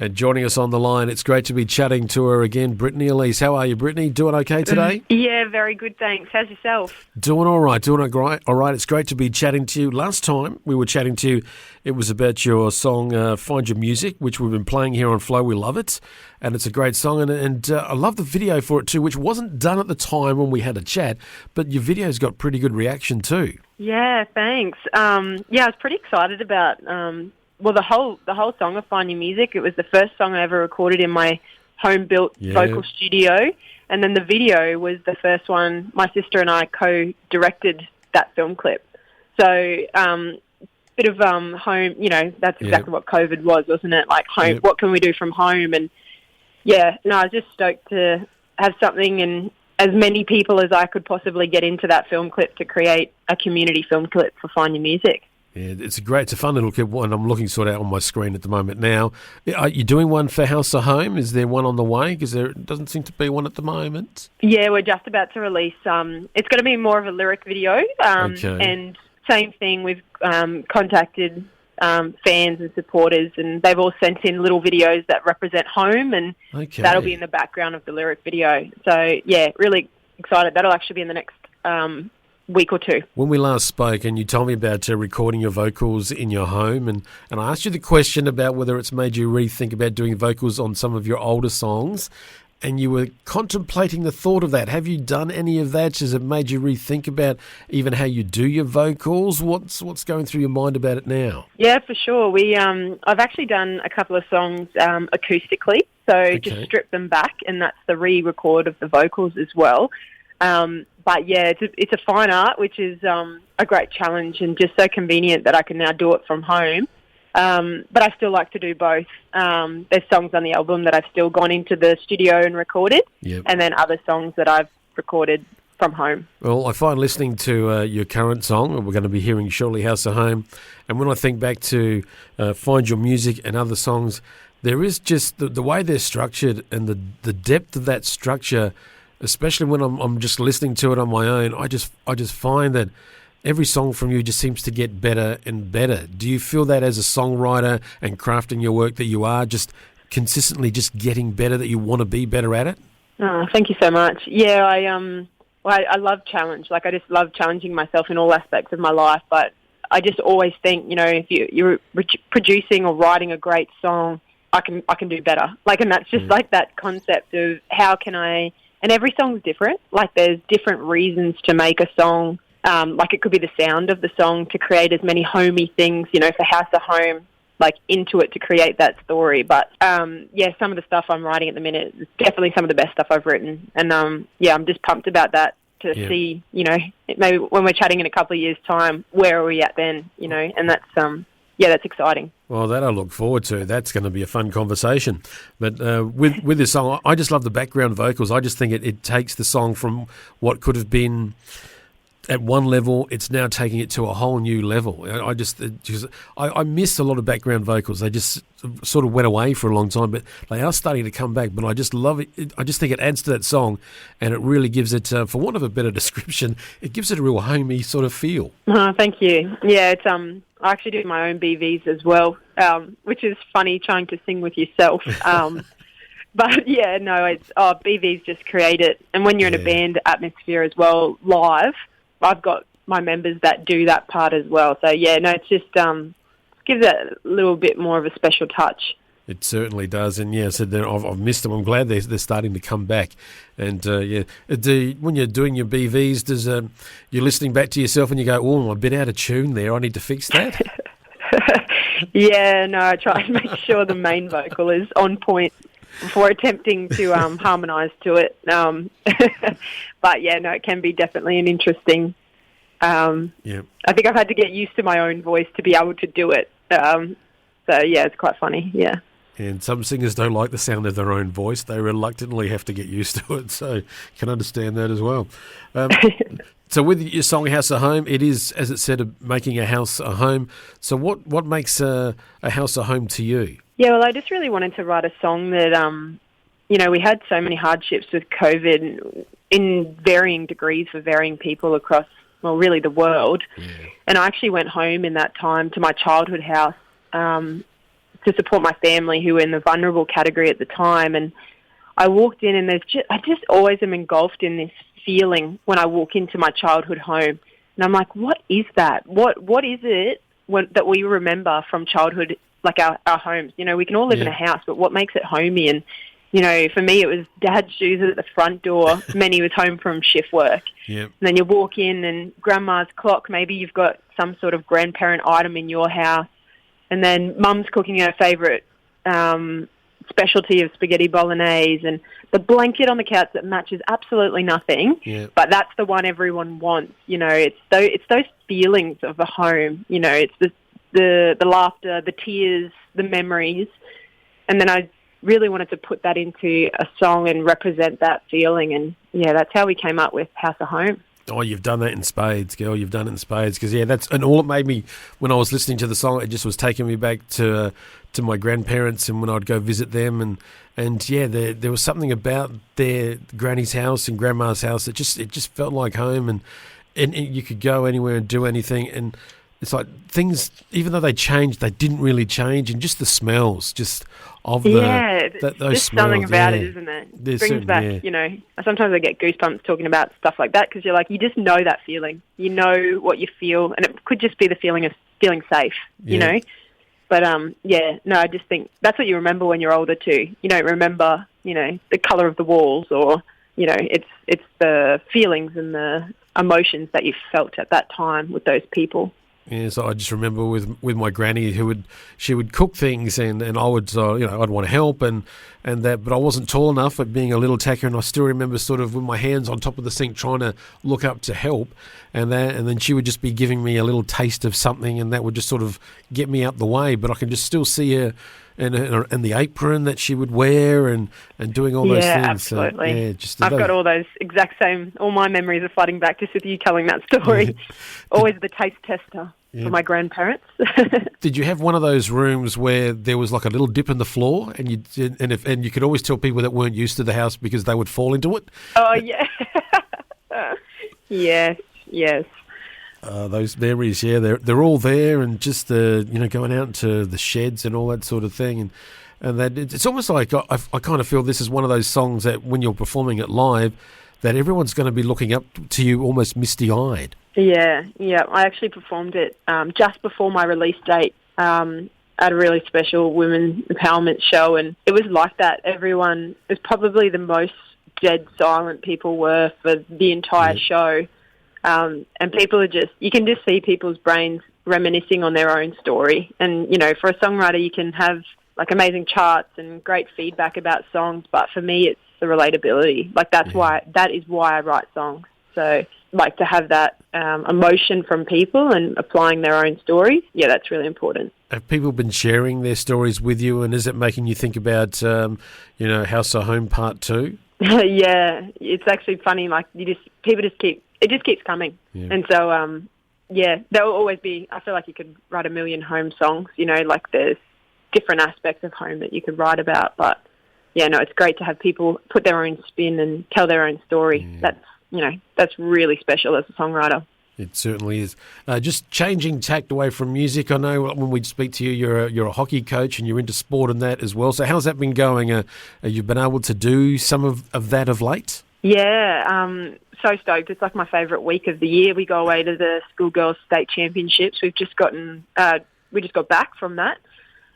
And joining us on the line, it's great to be chatting to her again, Brittany Elise. How are you, Brittany? Doing okay today? Yeah, very good, thanks. How's yourself? Doing all right, all right. It's great to be chatting to you. Last time we were chatting to you, it was about your song, Find Your Music, which we've been playing here on Flow. We love it, and it's a great song, and I love the video for it too, which wasn't done at the time when we had a chat, but your video's got pretty good reaction too. Yeah, thanks. I was pretty excited about... the whole song of Find Your Music. It was the first song I ever recorded in my home-built vocal studio, and then the video was the first one. My sister and I co-directed that film clip. So, bit of home. That's exactly what COVID was, wasn't it? Like home. Yep. What can we do from home? And I was just stoked to have something and as many people as I could possibly get into that film clip to create a community film clip for Find Your Music. Yeah, it's a fun little clip, and I'm looking sort of out on my screen at the moment now. Are you doing one for House or Home? Is there one on the way? Because there doesn't seem to be one at the moment. Yeah, we're just about to release. It's going to be more of a lyric video. And same thing, we've contacted fans and supporters, and they've all sent in little videos that represent home, and that'll be in the background of the lyric video. So, yeah, really excited. That'll actually be in the next... week or two. When we last spoke and you told me about recording your vocals in your home, and I asked you the question about whether it's made you rethink about doing vocals on some of your older songs, and you were contemplating the thought of that. Have you done any of that? Has it made you rethink about even how you do your vocals? What's going through your mind about it now? Yeah, for sure. I've actually done a couple of songs acoustically, so just strip them back, and that's the re-record of the vocals as well. But yeah, it's a fine art, which is a great challenge and just so convenient that I can now do it from home. But I still like to do both. There's songs on the album that I've still gone into the studio and recorded, and then other songs that I've recorded from home. Well, I find listening to your current song, we're going to be hearing shortly, House or Home, and when I think back to Find Your Music and other songs, there is just the way they're structured and the depth of that structure. Especially when I'm just listening to it on my own, I just find that every song from you just seems to get better and better. Do you feel that as a songwriter and crafting your work that you are just consistently just getting better, that you want to be better at it? Oh, thank you so much. Yeah, I love challenge. Like I just love challenging myself in all aspects of my life. But I just always think, if you're producing or writing a great song, I can do better. Like, and that's just like that concept of how can I. And every song's different. Like, there's different reasons to make a song. Like, it could be the sound of the song to create as many homey things, for House or Home, like, into it to create that story. But, some of the stuff I'm writing at the minute is definitely some of the best stuff I've written. And, I'm just pumped about that to see, maybe when we're chatting in a couple of years' time, where are we at then, and that's... that's exciting. Well, that I look forward to. That's going to be a fun conversation. But with this song, I just love the background vocals. I just think it takes the song from what could have been at one level, it's now taking it to a whole new level. I miss a lot of background vocals. They just sort of went away for a long time, but they are starting to come back. But I just love it. I just think it adds to that song, and it really gives it, for want of a better description, it gives it a real homey sort of feel. Oh, thank you. Yeah, it's I actually do my own BVs as well, which is funny trying to sing with yourself. But yeah, no, BVs just create it. And when you're in a band atmosphere as well, live, I've got my members that do that part as well. So yeah, no, it's just gives it a little bit more of a special touch. It certainly does, and so I've missed them. I'm glad they're starting to come back. And when you're doing your BVs, you're listening back to yourself and you go, "Oh, I'm a bit out of tune there. I need to fix that." Yeah, no, I try and make sure the main vocal is on point before attempting to harmonise to it. But yeah, no, it can be definitely an interesting. I think I've had to get used to my own voice to be able to do it. So yeah, it's quite funny. Yeah. And some singers don't like the sound of their own voice. They reluctantly have to get used to it. So can understand that as well. So with your song House or Home, it is, as it said, making a house a home. So what makes a house a home to you? Yeah, well, I just really wanted to write a song that, we had so many hardships with COVID in varying degrees for varying people across, well, really the world. Yeah. And I actually went home in that time to my childhood house to to support my family who were in the vulnerable category at the time. And I walked in, and I just always am engulfed in this feeling when I walk into my childhood home. And I'm like, what is that? What is it that we remember from childhood, like our homes? You know, we can all live in a house, but what makes it homey? And, you know, for me, it was Dad's shoes at the front door. He was home from shift work. Yep. And then you walk in and Grandma's clock. Maybe you've got some sort of grandparent item in your house. And then Mum's cooking her favourite specialty of spaghetti bolognese, and the blanket on the couch that matches absolutely nothing, but that's the one everyone wants. You know, it's those feelings of a home. You know, it's the laughter, the tears, the memories. And then I really wanted to put that into a song and represent that feeling. And, yeah, that's how we came up with House of Home. Oh, you've done that in spades, girl. You've done it in spades. Because, and all it made me, when I was listening to the song, it just was taking me back to my grandparents and when I'd go visit them. And there was something about their granny's house and grandma's house. It just felt like home. And you could go anywhere and do anything. And it's like things, even though they changed, they didn't really change. And just the smells, just of those there's smells. Something about it, isn't it? It brings back, you know, sometimes I get goosebumps talking about stuff like that because you're like, you just know that feeling. You know what you feel, and it could just be the feeling of feeling safe, you know? But, I just think that's what you remember when you're older too. You don't remember, you know, the colour of the walls or, you know, it's the feelings and the emotions that you felt at that time with those people. Yeah, so I just remember with my granny she would cook things and I would I'd want to help and that, but I wasn't tall enough at being a little tacker, and I still remember sort of with my hands on top of the sink trying to look up to help, and then she would just be giving me a little taste of something, and that would just sort of get me out the way. But I can just still see her and the apron that she would wear and doing all those things. Absolutely. So, I've got all those exact same. All my memories are flooding back just with you telling that story. Always the taste tester. For my grandparents. Did you have one of those rooms where there was like a little dip in the floor, and you could always tell people that weren't used to the house because they would fall into it? Oh yeah, yes. Those memories, they're all there, and just going out to the sheds and all that sort of thing, and that it's almost like I kind of feel this is one of those songs that when you're performing it live, that everyone's going to be looking up to you almost misty-eyed. Yeah. I actually performed it just before my release date at a really special women empowerment show, and it was like that. Everyone, it was probably the most dead silent people were for the entire show, and people are you can just see people's brains reminiscing on their own story. And, you know, for a songwriter, you can have like amazing charts and great feedback about songs, but for me, it's the relatability. Like that is why I write songs. So like to have that emotion from people and applying their own stories, that's really important. Have people been sharing their stories with you, and is it making you think about, House of Home Part 2? Yeah, it's actually funny. Like it just keeps coming, and so there will always be. I feel like you could write a million home songs. You know, like there's different aspects of home that you could write about, but it's great to have people put their own spin and tell their own story. That's really special as a songwriter. It certainly is. Just changing tact away from music. I know when we speak to you, you're a hockey coach and you're into sport and that as well. So how's that been going? Have you been able to do some of that of late? Yeah, so stoked. It's like my favourite week of the year. We go away to the schoolgirls state championships. We just got back from that.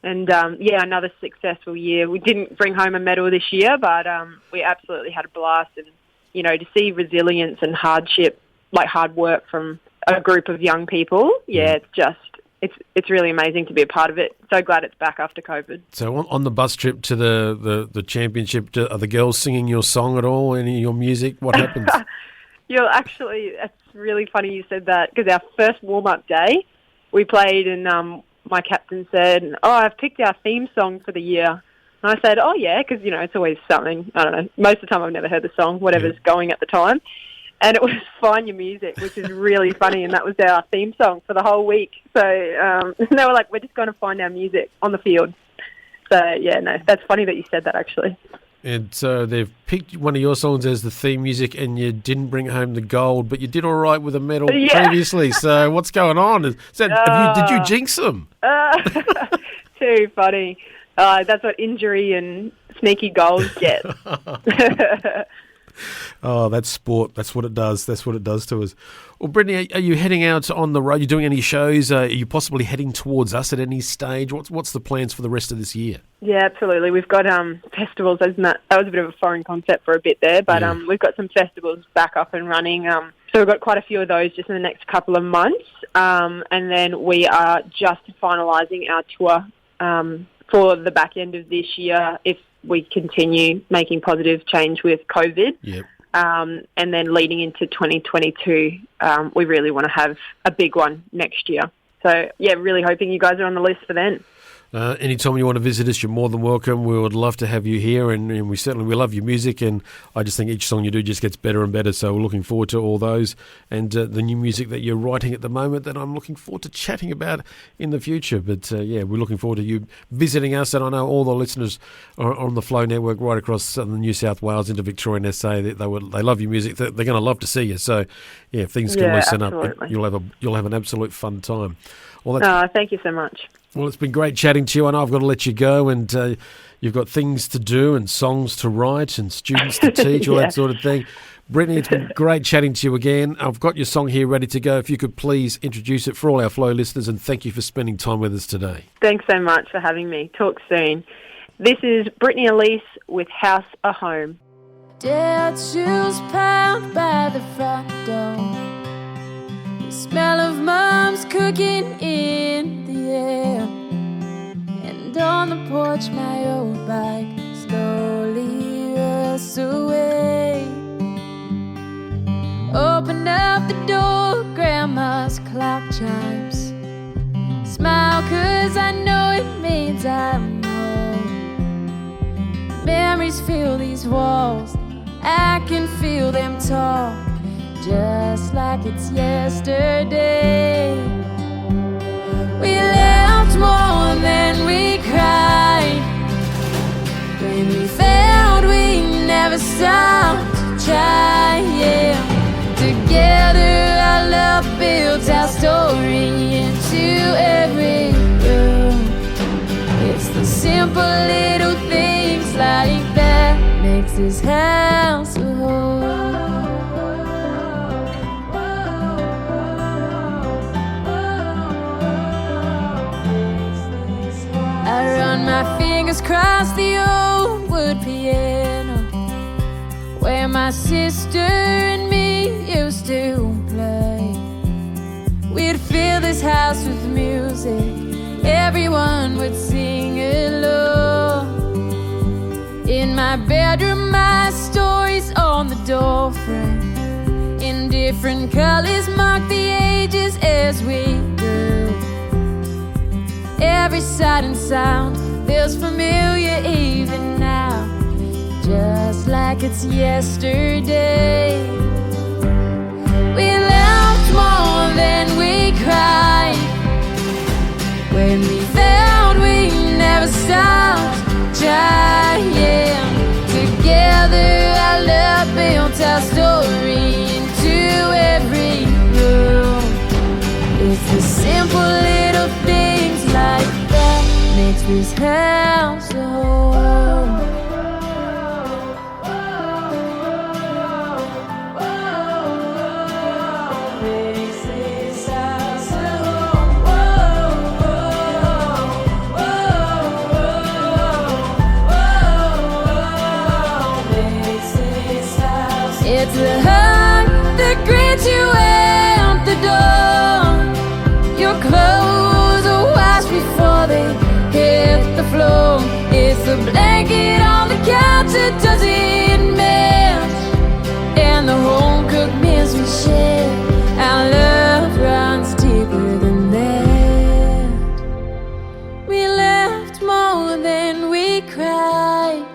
And, another successful year. We didn't bring home a medal this year, but we absolutely had a blast. And, to see resilience and hardship, like hard work from a group of young people, it's really amazing to be a part of it. So glad it's back after COVID. So on the bus trip to the championship, are the girls singing your song at all, any of your music? What happens? It's really funny you said that, because our first warm-up day, we played and my captain said, I've picked our theme song for the year. And I said, because, it's always something. I don't know. Most of the time I've never heard the song, whatever's going at the time. And it was Find Your Music, which is really funny. And that was our theme song for the whole week. So they were like, we're just going to find our music on the field. So, that's funny that you said that, actually. And so they've picked one of your songs as the theme music, and you didn't bring home the gold, but you did all right with a medal previously. So what's going on? Did you jinx them? Too funny. That's what injury and sneaky goals get. Oh, that's sport. That's what it does. That's what it does to us. Well, Brittany, are you heading out on the road? Are you doing any shows? Are you possibly heading towards us at any stage? What's the plans for the rest of this year? Yeah, absolutely. We've got festivals. That was a bit of a foreign concept for a bit there, but we've got some festivals back up and running. So we've got quite a few of those just in the next couple of months. And then we are just finalising our tour for the back end of this year if we continue making positive change with COVID. Yep. And then leading into 2022, we really want to have a big one next year. So, yeah, really hoping you guys are on the list for then. Anytime you want to visit us, you're more than welcome. We would love to have you here, and we love your music, and I just think each song you do just gets better and better, so we're looking forward to all those, and the new music that you're writing at the moment that I'm looking forward to chatting about in the future. But we're looking forward to you visiting us, and I know all the listeners are on the Flow Network right across southern New South Wales into Victoria and SA. They love your music. They're going to love to see you. So, yeah, if things can loosen up, you'll have an absolute fun time. Well, thank you so much. Well, it's been great chatting to you. I know I've got to let you go, and you've got things to do and songs to write and students to teach, all that sort of thing. Brittany, it's been great chatting to you again. I've got your song here ready to go. If you could please introduce it for all our Flow listeners, and thank you for spending time with us today. Thanks so much for having me. Talk soon. This is Brittany Elise with House a Home. Dead shoes pound by the front door. The smell of Mom's cooking in the air. And on the porch my old bike slowly rests away. Open up the door, Grandma's clock chimes. Smile 'cause I know it means I'm home. Memories fill these walls, I can feel them talk, just like it's yesterday. We laughed more than we cried. When we failed, we never stopped trying. Together our love builds our story into every room. It's the simple little things like that makes this house a home. I run my fingers across the old wood piano where my sister and me used to play. We'd fill this house with music, everyone would sing along. In my bedroom, my stories on the doorframe, in different colors mark the ages as we grew. Every sight and sound feels familiar even now, just like it's yesterday. We laughed more than we cried. When we failed, we never stopped trying. Together our love built our story into every room. It's the simple little things like that makes this house a home. Makes this house a home. Makes this house. It's the hug that greets you at the door. Your clothes are washed before they hit the floor. It's the blanket on the couch that doesn't match, and the home-cooked meals we share. Our love runs deeper than that. We laughed more than we cried.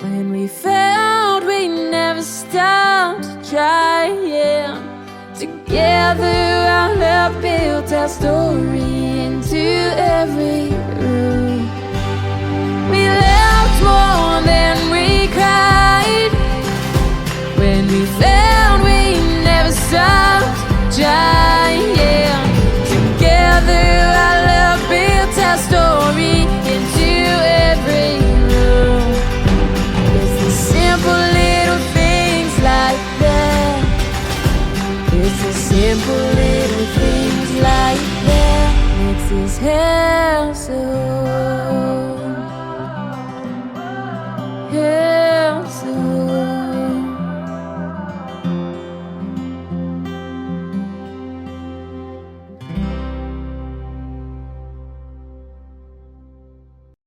When we failed, we never stopped trying. Together our love built our story into every room. We laughed more than we cried. When we failed, we never stopped trying. Together our love built our story his hair so